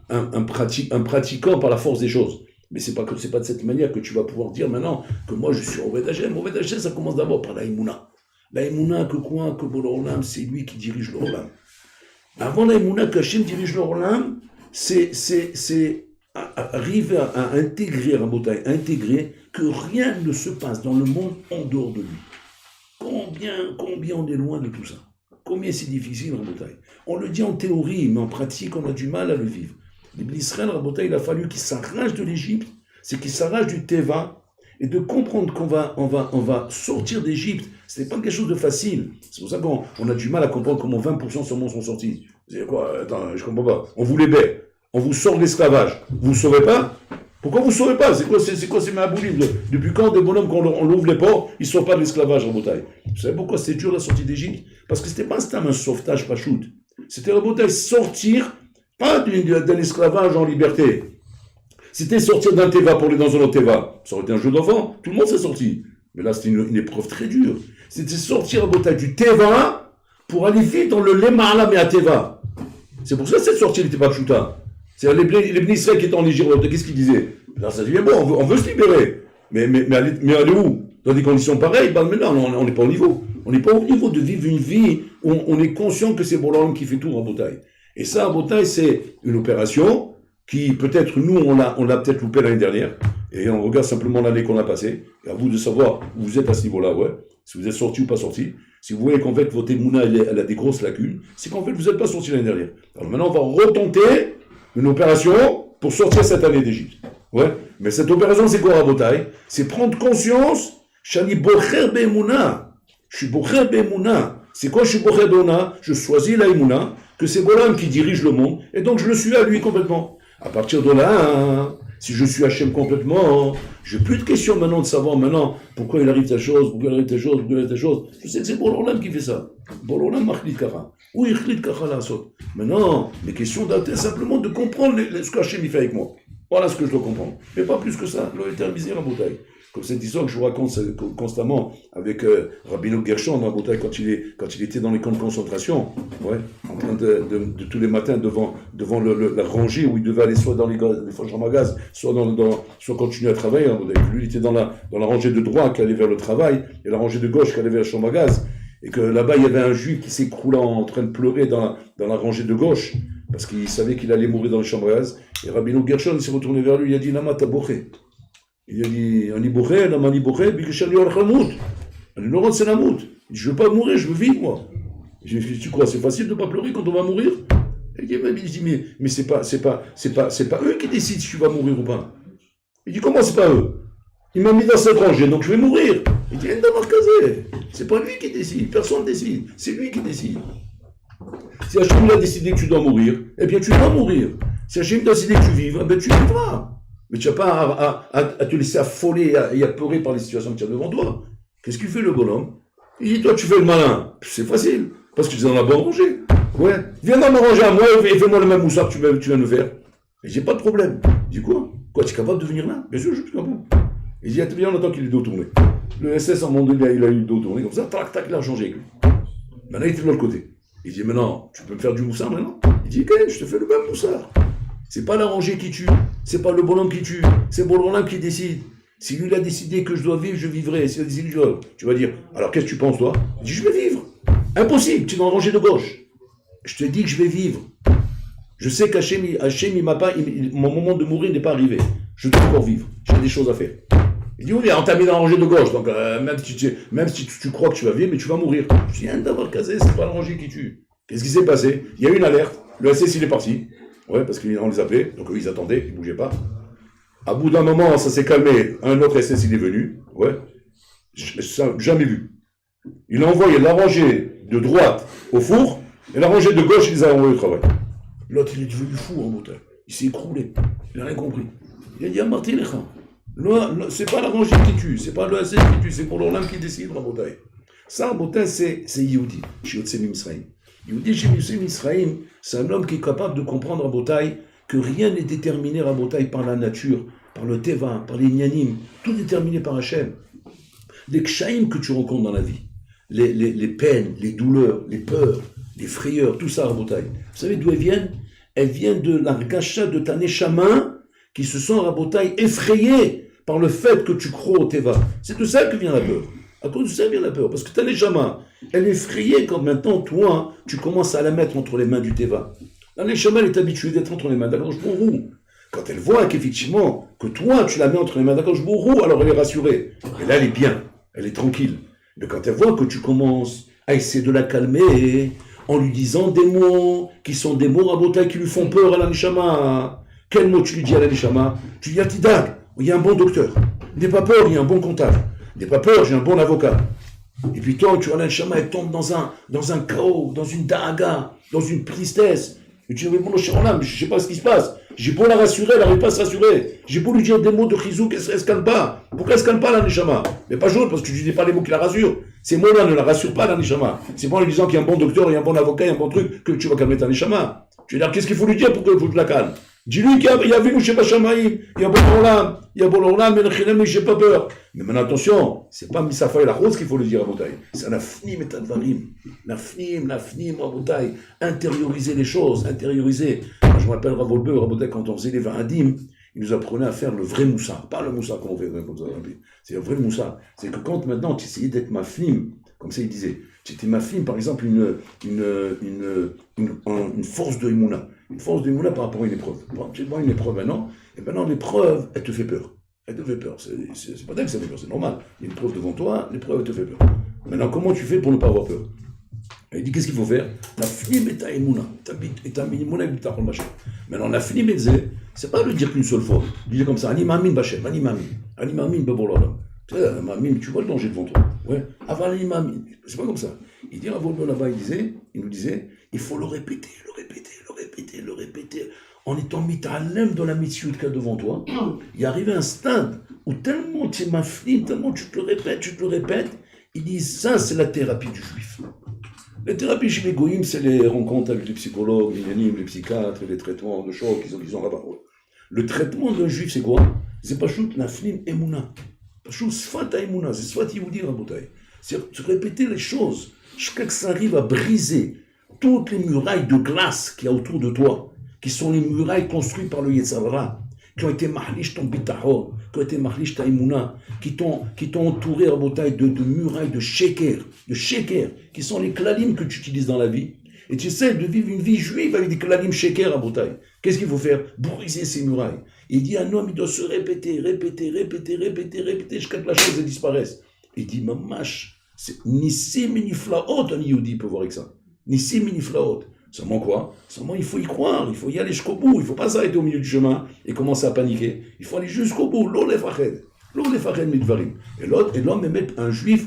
Speaker 1: un pratiquant par la force des choses. Mais c'est pas de cette manière que tu vas pouvoir dire maintenant que moi je suis Oved Hashem. Oved Hashem, ça commence d'abord par la Emouna. La Emouna, que quoi? Que Borolam, c'est lui qui dirige le Olam. Avant la Emouna, que Hashem dirige le Olam, c'est arriver à intégrer, à intégrer que rien ne se passe dans le monde en dehors de lui. Combien on est loin de tout ça? Combien c'est difficile, Rabotai? On le dit en théorie, mais en pratique, on a du mal à le vivre. L'Ibn Israël, Rabotai, il a fallu qu'il s'arrache de l'Égypte, c'est qu'il s'arrache du Teva, et de comprendre qu'on va sortir d'Égypte. Ce n'est pas quelque chose de facile. C'est pour ça qu'on a du mal à comprendre comment 20% seulement sont sortis. Vous savez quoi? Attends, je comprends pas. On vous les baie. On vous sort de l'esclavage. Vous ne saurez pas? Pourquoi vous ne saurez pas? C'est quoi ces maaboulis? Depuis quand des bonhommes, quand on l'ouvre les ports, ils ne sortent pas de l'esclavage en Bretagne? Vous savez pourquoi c'est dur la sortie d'Égypte? Parce que ce n'était pas un sauvetage pas shoot. C'était en Bretagne sortir, pas d'un esclavage en liberté. C'était sortir d'un Teva pour aller dans un autre Teva. Ça aurait été un jeu d'enfant. Tout le monde s'est sorti. Mais là, c'était une épreuve très dure. C'était sortir en Bretagne du Teva pour aller vite dans le Lema'ala mais à Teva. C'est pour ça que cette sortie n'était pas chouta. C'est-à-dire les Bnei Israël qui étaient en Égypte, qu'est-ce qu'ils disaient? Là, ça dit, bon, on veut se libérer. Mais aller où? Dans des conditions pareilles? Ben, mais non, on n'est pas au niveau. On n'est pas au niveau de vivre une vie où on est conscient que c'est Borolam qui fait tout en Bretagne. Et ça, en Bretagne, c'est une opération qui, peut-être, nous, on l'a peut-être loupé l'année dernière. Et on regarde simplement l'année qu'on a passée. Et à vous de savoir où vous êtes à ce niveau-là, si vous êtes sorti ou pas sorti. Si vous voyez qu'en fait, votre émouna, elle a des grosses lacunes, c'est qu'en fait, vous n'êtes pas sorti l'année dernière. Alors maintenant, on va retenter une opération pour sortir cette année d'Égypte. Mais cette opération, c'est quoi, Rabotai? C'est prendre conscience, Shani Bocher Be'emouna. Je suis Bocher Be'emouna. C'est quoi, je suis Bocher Be'emouna? Je choisis la émouna, que c'est Bolam qui dirige le monde, et donc je le suis à lui complètement. À partir de là, si je suis Hachem complètement, je n'ai plus de questions maintenant de savoir pourquoi il arrive telle chose, pourquoi il arrive telle chose, pourquoi il arrive telle chose. Je sais que c'est Borolam qui fait ça. Borolam machlit kara. Ou ichlit kara la sot. Maintenant, les questions d'être simplement de comprendre ce qu'Hachem fait avec moi. Voilà ce que je dois comprendre. Mais pas plus que ça. L'Éternel misère en bouteille. Comme cette histoire que je vous raconte constamment avec Rabbeinu Gershon en Bretagne quand il était dans les camps de concentration, en train de tous les matins devant la rangée où il devait aller soit dans les chambres à gaz, soit continuer à travailler. Lui, il était dans la rangée de droite qui allait vers le travail et la rangée de gauche qui allait vers la chambre à gaz. Et que là-bas, il y avait un juif qui s'écroulait en train de pleurer dans la rangée de gauche parce qu'il savait qu'il allait mourir dans les chambres à gaz. Et Rabbeinu Gershon, il s'est retourné vers lui, il a dit, Lama taboché. Il a dit, Ani boché, Lama boché, Bikeshali Orchamout. Ani Laurent, c'est la mout. Il dit, je veux pas mourir, je veux vivre, moi. J'ai dit, tu crois, c'est facile de pas pleurer quand on va mourir? Il dit, mais c'est pas eux qui décident si tu vas mourir ou pas. Il dit, comment c'est pas eux? Il m'a mis dans cette rangée, donc je vais mourir. Il dit, c'est pas lui qui décide, personne ne décide, c'est lui qui décide. Si Hachem a décidé que tu dois mourir, eh bien tu dois mourir. Si Hachem a décidé que tu vives, eh bien tu vivras. Mais tu n'as pas à te laisser affoler et à pleurer par les situations que tu as devant toi. Qu'est-ce qu'il fait le bonhomme? Il dit, toi tu fais le malin. C'est facile, parce que tu es dans la bonne rangée. Ouais, viens dans ma rangée à moi et fais-moi le même moussard que tu viens de faire. Et j'ai pas de problème. Il dit quoi? Quoi, tu es capable de venir là? Bien sûr, je suis capable. Il dit, bien longtemps qu'il est dos tourné. Le SS, en moment donné, il a eu le dos tourné comme ça, tac, tac, il a changé avec lui. Maintenant, il était de l'autre côté. Il dit, maintenant, tu peux me faire du moussard maintenant? Il dit, ok, je te fais le même moussard. C'est pas la rangée qui tue, c'est pas le bonhomme qui tue, c'est le bonhomme qui décide. Si lui, il a décidé que je dois vivre, je vivrai. S'il a décidé que je dois, tu vas dire, alors qu'est-ce que tu penses, toi? Il dit, je vais vivre. Impossible, tu es dans la rangée de gauche. Je te dis que je vais vivre. Je sais qu'Hachem, il m'a pas, mon moment de mourir n'est pas arrivé. Je dois encore vivre. J'ai des choses à faire. Il dit, oui, on t'a mis dans la rangée de gauche, donc même si tu crois que tu vas vivre, mais tu vas mourir. Je viens d'avoir casé, c'est pas la rangée qui tue. Qu'est-ce qui s'est passé? Il y a eu une alerte, le SS il est parti, ouais, parce qu'on les appelait, donc eux ils attendaient, ils bougeaient pas. À bout d'un moment, ça s'est calmé, un autre SS il est venu, ouais, jamais vu. Il a envoyé la rangée de droite au four, et la rangée de gauche, il les a envoyés au travail. L'autre il est devenu fou en montagne, il s'est écroulé, il n'a rien compris. Il a dit à Martin Lecha, c'est pas la rangée qui tue, c'est pas le SS qui tue, c'est pour l'Olam qui décide, Rabotai. Ça, Rabotai, c'est Yehudi, Shiotse Misraïm. Yehudi Shiotse Misraïm, c'est un homme qui est capable de comprendre, Rabotai, que rien n'est déterminé, Rabotai, par la nature, par le Teva, par les Nyanim, tout est déterminé par Hachem. Les Kshaïm que tu rencontres dans la vie, les peines, les douleurs, les peurs, les frayeurs, tout ça, Rabotai. Vous savez d'où elles viennent? Elles viennent de l'argacha de ta neshama, qui se sent, Rabotai, effrayés par le fait que tu crois au Teva. C'est de ça que vient la peur. À cause de ça vient la peur. Parce que ta neshama, elle est effrayée quand maintenant, toi, tu commences à la mettre entre les mains du Teva. La neshama, elle est habituée d'être entre les mains d'Akadosh Borou. Quand elle voit qu'effectivement, que toi, tu la mets entre les mains d'Akadosh Borou, alors elle est rassurée. Et là, elle est bien, elle est tranquille. Mais quand elle voit que tu commences à essayer de la calmer, en lui disant des mots qui sont des mots, Rabotai, qui lui font peur à la neshama. Quel mot tu lui dis à la neshama? Tu lui dis à Tidag, il y a un bon docteur. N'aie pas peur, il y a un bon comptable. N'aie pas peur, j'ai un bon avocat. Et puis toi, tu vois, la neshama, elle tombe dans un chaos, dans une daga, dans une tristesse. Et tu dis, mais bon, cher Olam, je ne sais pas ce qui se passe. J'ai beau la rassurer, elle n'arrive pas à se rassurer. J'ai beau lui dire des mots de chizouk, elle ne se calme pas. Pourquoi elle ne se calme pas, la neshama? Mais pas jaune, parce que tu ne dis pas les mots qui la rassurent. Ces mots-là ne la rassurent pas, la neshama. C'est pas en lui disant qu'il y a un bon docteur, il y a un bon avocat, il y a un bon truc, que tu vas calmer ta neshama. Tu veux dire, qu'est-ce qu'il faut lui dire pour que tu la calmes? Dis-lui qu'il y a vu chez Bachamaïm, il y a bon Olam, mais le Chilem, j'ai pas peur. Mais maintenant, attention, c'est pas Misafa et la rose qu'il faut le dire à Rabotai. C'est Nafnim et Tadvarim. Nafnim, Rabotai. Intérioriser les choses, intérioriser. Je me rappelle Rabotai, quand on faisait les Vahadim, il nous apprenait à faire le vrai moussa. Pas le moussa qu'on fait comme ça. C'est le vrai moussa. C'est que quand maintenant tu essayais d'être mafnim, comme ça il disait, tu étais mafnim, par exemple, une force de Emouna. Une force de Emouna par rapport à une épreuve. Tu vois une épreuve maintenant, et maintenant l'épreuve, elle te fait peur. Elle te fait peur. C'est pas d'elle que ça fait peur, c'est normal. Il y a une épreuve devant toi, l'épreuve, elle te fait peur. Maintenant, comment tu fais pour ne pas avoir peur? Il dit, qu'est-ce qu'il faut faire? La fnim et ta Emouna. Et ta Emouna et ta Machem. Maintenant, la fnim et c'est pas le dire qu'une seule fois. Il dit comme ça, Ani Mamin Bachem, Ani Mamin Bebololam. Tu vois le danger devant toi. Ouais. Avant Ani Mamin. C'est pas comme ça. Il dit, avant là-bas, il nous disait, il faut le répéter. En étant mis à l'aime dans la mitzvah qu'il y a devant toi, il arrive un stade où tellement tu es maflim, tellement tu te le répètes, il dit, ça c'est la thérapie du juif. La thérapie chez les goïms, c'est les rencontres avec les psychologues, les psychiatres, les traitements de choc qu'ils ont là-bas. Le traitement d'un juif, c'est quoi? C'est pas chout naflim emuna. Pas chout sfat emuna, c'est sfat yehudi rabotai. C'est répéter les choses jusqu'à que ça arrive à briser toutes les murailles de glace qu'il y a autour de toi, qui sont les murailles construites par le Yetzirah, qui ont été mahlish ton bitahor, qui ont été mahlish ta emuna, qui t'ont entouré rabotai de murailles de sheker, qui sont les klalim que tu utilises dans la vie. Et tu essaies de vivre une vie juive avec des klalim sheker à Botaï. Qu'est-ce qu'il faut faire? Briser ces murailles. Il dit un homme, il doit se répéter, jusqu'à que la chose disparaisse. Il dit, mamash, c'est Nissim et Niflaot, un Yehudi peut voir avec ça. Nissim et Niflaot. Seulement quoi? Seulement il faut y croire, il faut y aller jusqu'au bout. Il ne faut pas s'arrêter au milieu du chemin et commencer à paniquer. Il faut aller jusqu'au bout, l'olef ached. לא לפחד מדברים. Et לא באמת, un juif,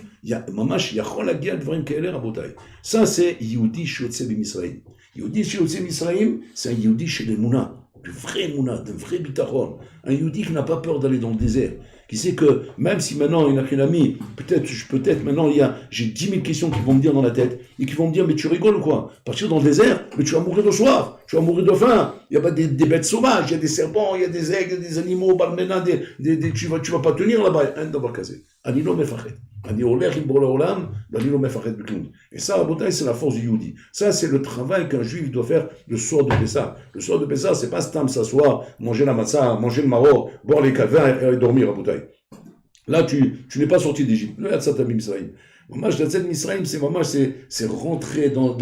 Speaker 1: ממש יכול להגיע לדברים כאלה, רבותיי. Ça, c'est יהודי שיוצא במצרים. יהודי שיוצא במצרים, c'est un יהודי של אמונה. De vraie émouna, de vrai bitachon. Un yehudi qui n'a pas peur d'aller dans le désert. Qui sait que même si maintenant il n'a qu'un ami, peut-être maintenant j'ai 10 000 questions qui vont me dire dans la tête et qui vont me dire mais tu rigoles ou quoi? Partir dans le désert, mais tu vas mourir de soif, tu vas mourir de faim. Il y a pas des bêtes sauvages, il y a des serpents, il y a des aigles, des animaux, balmena, tu vas pas tenir là-bas. Un d'avoir casé. Anilo mefachet. Ani olech im bor olam, anilo mefachet beklum. Et ça, à Botaï, c'est la force du yehudi. Ça, c'est le travail qu'un juif doit faire le soir de Pessah. Le soir de Pessah, c'est pas stam s'asseoir, manger la matzah, manger le maror, boire les calvins et dormir à Botaï. Là, tu n'es pas sorti d'Égypte. Le Yatzat Misraïm. Mamash Yatzat Misraïm, c'est rentrer dans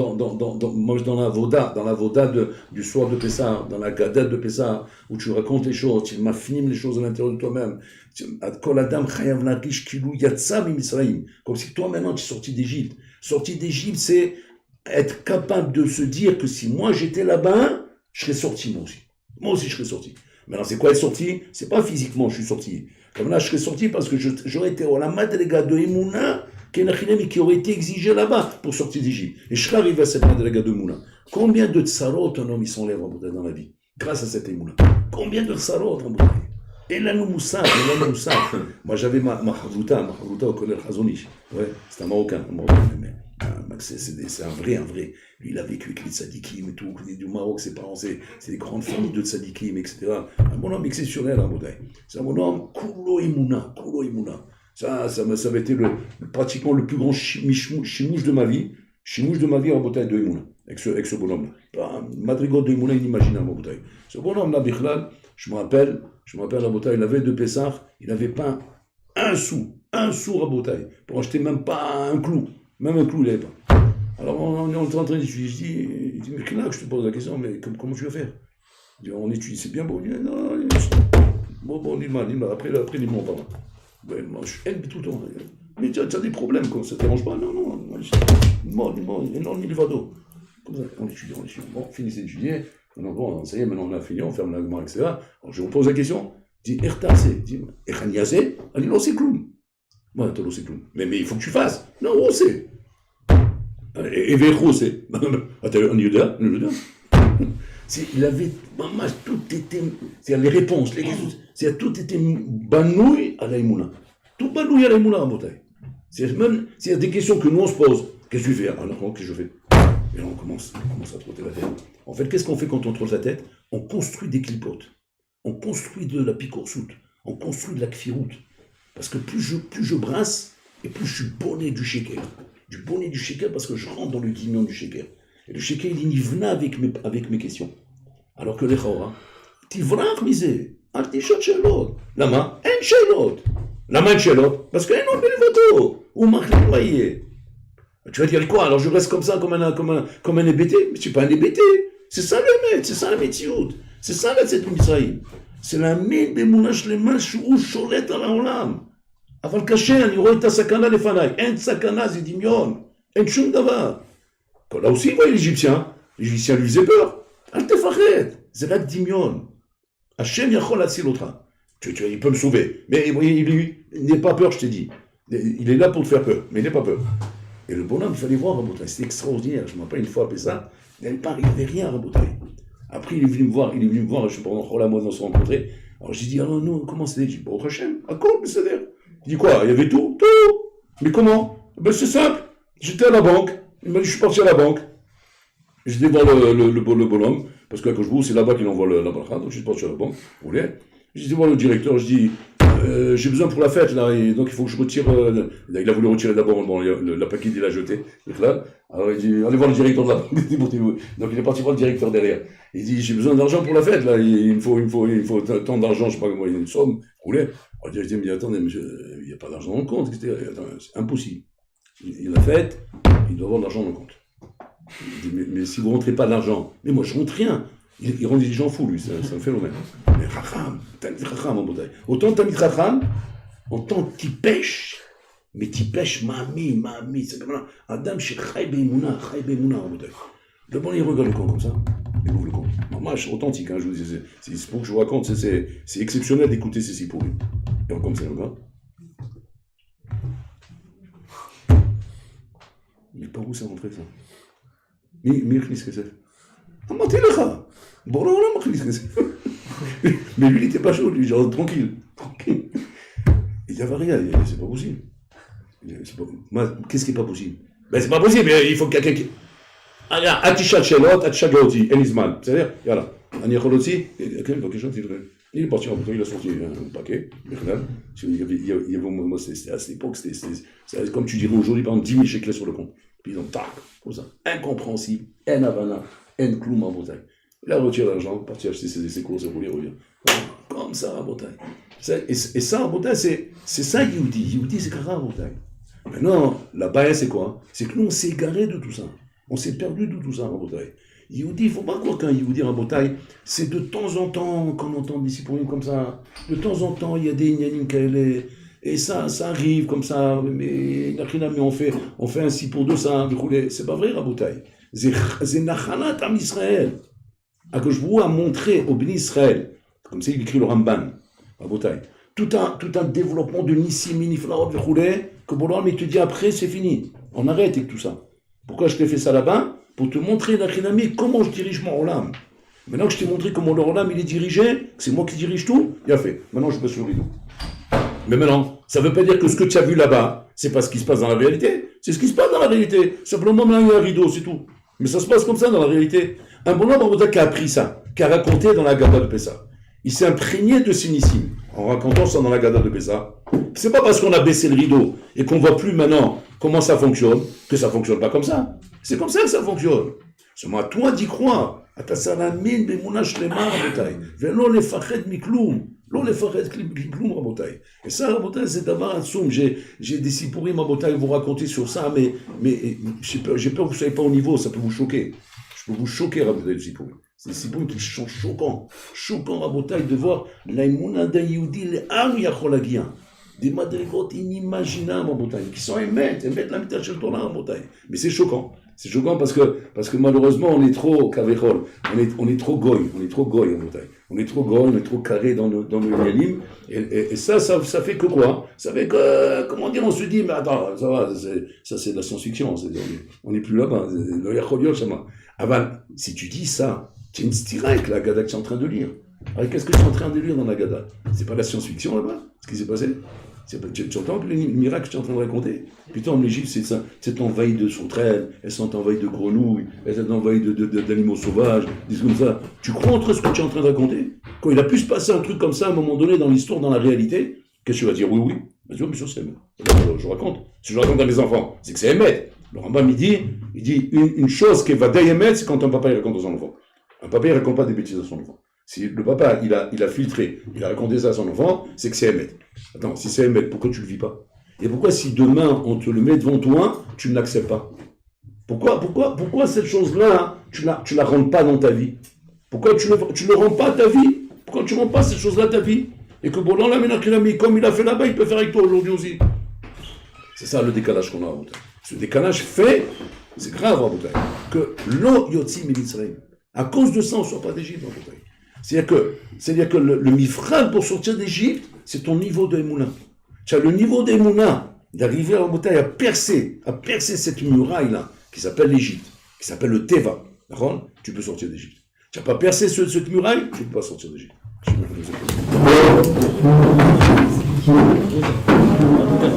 Speaker 1: la voda du soir de Pessah, dans la gadette de Pessah, où tu racontes les choses, tu m'affines les choses à l'intérieur de toi-même. Kol Adam chayav lakish kilu Yatzat Misraïm. Comme si toi maintenant tu es sorti d'Égypte. Sorti d'Égypte, c'est être capable de se dire que si moi j'étais là-bas, je serais sorti moi aussi. Moi aussi je serais sorti. Maintenant, c'est quoi être sorti? C'est pas physiquement, je suis sorti. Comme là, je serais sorti parce que j'aurais été au la madrega de Emouna, qui aurait été exigé là-bas pour sortir d'Égypte. Et je serais arrivé à cette madrega de Emouna. Combien de tsarot un homme il s'enlève dans la vie grâce à cette Emouna? Combien de tsarot en bouteille? Et là, nous moussaf. Moi, j'avais ma chavouta au collège Khazonich. Ouais, c'est un Marocain. C'est un vrai. Lui, il a vécu avec les tzadikim et tout, du Maroc, ses parents, c'est des grandes familles de tzadikim, etc. Un bonhomme exceptionnel, Boudaï. C'est un bonhomme Kulo Imuna. Ça avait été pratiquement le plus grand chimouche de ma vie, en Boudaï de Imuna, avec ce bonhomme-là. Madrigot de Imuna, inimaginable, Boudaï. Ce bonhomme-là, Bichlal, je me rappelle, à Boudaï, il avait de Pessah, il n'avait pas un sou à Boudaï, pour acheter même pas un clou. Même un clou, il n'avait pas. Alors, on est en train d'étudier. Je dis, mais là, je te pose la question, mais comment tu vas faire? Il dit, on étudie, c'est bien beau. Il dit, non, bon, dis-moi, après, il m'en va. Ben, moi, je suis tout le temps. Mais tu as des problèmes, comme ça ne te dérange pas? Non, il va d'eau. Comme ça, on étudie. Bon, finissez d'étudier. Bon, ça y est, maintenant on a fini, on ferme l'argument, etc. Alors, je vous pose la question. Il dit, Ertase. Il dit, Echaniase. Il dit, non, c'est clown. Moi, c'est clown. Mais il faut que tu fasses. Non, on sait. Et Véro, c'est. On y est il avait. Tout était. C'est-à-dire les réponses, c'est tout était banouille à l'aïmouna. Tout banouille à l'aïmouna en bataille. C'est des questions que nous on se pose. Qu'est-ce que tu fais? Alors, qu'est-ce que je fais? Et là, on commence à trotter la tête. En fait, qu'est-ce qu'on fait quand on trotte la tête? On construit des clipotes. On construit de la picoursoute. On construit de la kfiroute. Parce que plus je brasse, et plus je suis bonnet du shekel. Du bonnet du shekel parce que je rentre dans le guignon du shekel. Et le shekel, il y vient avec mes questions. Alors que les chora, tivrach misé, artichot shelot. Lama, en shelot. Lama en shelot, parce que en belvoto. Ou machlim maïe. Tu vas dire quoi? Alors je reste comme ça, comme un hébété? Mais tu n'es pas un hébété. C'est ça le maître, c'est ça la métioute. C'est ça la tzet Misraïm. C'est la main de moulash les mains où cholet à la olam. אבל קשה, אני רואה את הסכנה לפניי, אין סכנה, זה דמיון, אין שום דבר. Là aussi, il voyait l'Égyptien lui faisait peur. אל תפחד, זה רק דמיון. השם יכול להציל אותך. Il peut me sauver, mais il n'est pas peur, je t'ai dit. Il est là pour te faire peur, mais il n'est pas peur. Et le bonhomme, il fallait voir Rabotai, c'était extraordinaire. Je me rappelle une fois après ça, il n'avait rien à Rabotai. Après, il est venu me voir, je sais pas, on s'est rencontrés. Alors j'ai dit, alors nous, comment c'était? J'ai dit, bon, Hachem, à quoi, c'est-à-dire? Il dit quoi? Il y avait tout? Mais comment? Ben c'est simple. J'étais à la banque. Il m'a dit, je suis parti à la banque. J'étais voir le bonhomme, parce que quand je bouge, c'est là-bas qu'il envoie la bracha, donc je suis parti à la banque. Vous voulez? J'étais voir le directeur, je dis, j'ai besoin pour la fête, là, et donc il faut que je retire. Il a voulu retirer d'abord la paquette, il l'a jeté. Alors il dit, allez voir le directeur de la banque. Donc il est parti voir le directeur derrière. Il dit, j'ai besoin d'argent pour la fête, là, il me faut tant d'argent, je sais pas comment, il y a une somme. Vous voulez? Alors le directeur me dit, attendez, monsieur, il n'y a pas d'argent dans le compte. C'est impossible. Il a fait, il doit avoir de l'argent dans le compte. Il dit, mais si vous ne rentrez pas d'argent, mais moi je rentre rien. Il rend les gens fous, lui, c'est un phénomène. Mais Racham, Tamid Racham en Boudaï. Autant Tamid Racham, autant tu pêches, mais tu pêches Mami, c'est comme là. Adam chez Chai Beimouna en Boudaï. Le bon, il regarde le camp comme ça. Et vous le compte. Moi, je suis authentique, hein, je vous dis, c'est pour que je vous raconte, c'est exceptionnel d'écouter ces siporim. Et on comme c'est encore. Mais par où ça rentrait ça? מי הכניס כסף? אמרתי לך, בוא לא מכניס כסף. Mais lui, il n'était pas chaud, lui, genre tranquille. Il n'y avait rien, c'est pas possible. Qu'est-ce qui n'est pas possible? Ben c'est pas possible, il faut quelqu'un qui... אל תשאל שאלות, אל תשגע אותי, אין לי זמן, בסדר? יאללה, אני יכול להוציא? כן, בבקשה, תראה. Il est parti en photo, il a sorti un paquet, à cette époque, c'était comme tu dirais aujourd'hui, par exemple, 10 000 shekels sur le compte. Puis ils ont tac, comme ça, incompréhensible, en Havana, en Cloum en Bretagne. Il a retiré l'argent, parti acheter ses courses et rouler, revient. Comme ça en Bretagne. Et ça en Bretagne, c'est ça Yehudi. Yehudi, c'est grave en Bretagne. Maintenant, la baïa, c'est quoi? C'est que nous, on s'est égaré de tout ça. On s'est perdu de tout ça en Bretagne. Yehudi, il ne faut pas croire qu'un Yehudi en Bretagne, c'est de temps en temps qu'on entend des siporim comme ça. De temps en temps, il y a des ignanim kaele. Et ça arrive comme ça. Mais on fait un sipour de ça. C'est pas vrai, Rabotai. C'est Nachanat Am Israël. Que je vous a montré au Béni Israël, comme c'est écrit le Ramban, Rabotai. Tout un développement de Nissim, Niflaot, que Bolan, il te dit après, c'est fini. On arrête avec tout ça. Pourquoi je t'ai fait ça là-bas? Pour te montrer, Nachinami, comment je dirige mon Olam. Maintenant que je t'ai montré comment le Olam il est dirigé, c'est moi qui dirige tout, il a fait. Maintenant, je passe sur le rideau. Mais maintenant, ça ne veut pas dire que ce que tu as vu là-bas, c'est pas ce qui se passe dans la réalité. C'est ce qui se passe dans la réalité. Simplement, il y a un rideau, c'est tout. Mais ça se passe comme ça dans la réalité. Un bonhomme qui a appris ça, qui a raconté dans la Gada de Pessah, il s'est imprégné de Sinissim en racontant ça dans la Gada de Pessah. C'est pas parce qu'on a baissé le rideau et qu'on voit plus maintenant comment ça fonctionne que ça fonctionne pas comme ça. C'est comme ça que ça fonctionne. C'est à toi d'y croire. אתה סלמין באמונה שלמה רבותיי, ולא לפחד מכלום, לא לפחד מכלום רבותיי. Et ça רבותיי c'est דבר עצום, j'ai des sipurim רבותיי vous raconter sur ça, mais j'ai peur que vous ne soyez pas au niveau, ça peut vous choquer. Je peux vous choquer rabotay le sipurim. C'est des sipurim qui sont choquants rabotay de voir l'aïmouna d'un Yehudi, le Ar Yachol Hagia. Des madrigotes inimaginables en Bretagne, qui sont émettent la mitad shel Torah en Bretagne. Mais c'est choquant. C'est choquant parce que malheureusement, on est trop kavechol, on est trop goy en Bretagne. On est trop carré dans le yanim. Et ça fait que quoi? Ça fait que, comment dire, on se dit, mais attends, ça va, ça c'est de la science-fiction, on n'est plus là-bas. Le yachol shama. Aval, si tu dis ça, tu as une stira avec la Gada que tu es en train de lire. Alors, qu'est-ce que tu es en train de lire dans la Gada? C'est pas la science-fiction là-bas, ce qui s'est passé? Tu entends les miracles que tu es en train de raconter? Putain, en Égypte, c'est envahi de sauterelles, elles sont envahies de grenouilles, elles sont envahies d'animaux sauvages, des trucs comme ça. Tu crois entre ce que tu es en train de raconter? Quand il a pu se passer un truc comme ça à un moment donné dans l'histoire, dans la réalité, qu'est-ce que tu vas dire? Oui. Vas-y, bien sûr, c'est Emet. Je raconte. Si je raconte à mes enfants, c'est que c'est Emet. Le Rambam, il dit une chose qui va d'Emet, c'est quand un papa il raconte à son enfant. Un papa, il raconte pas des bêtises à son enfant. Si le papa, il a filtré, il a raconté ça à son enfant, c'est que c'est Emet. Attends, si c'est Emet, pourquoi tu le vis pas? Et pourquoi si demain, on te le met devant toi, tu ne l'acceptes pas? Pourquoi cette chose-là, tu la rentres pas dans ta vie? Pourquoi tu le rends pas à ta vie? Pourquoi tu ne rends pas cette chose-là à ta vie? Et que bon, là, comme il a fait là-bas, il peut faire avec toi aujourd'hui aussi. C'est ça le décalage qu'on a à Rabotai. Ce décalage fait, c'est grave à Rabotai, que lo yotzi mitzrayim. À cause de ça, on ne sort pas d'Égypte, Rabotai. C'est-à-dire que le mifral pour sortir d'Égypte, c'est ton niveau d'Emouna. Tu as le niveau d'Emouna d'arriver à Rabotai à percer cette muraille-là, qui s'appelle l'Égypte, qui s'appelle le Teva. D'accord? Tu peux sortir d'Égypte. Tu n'as pas percé cette muraille, tu ne peux pas sortir d'Égypte.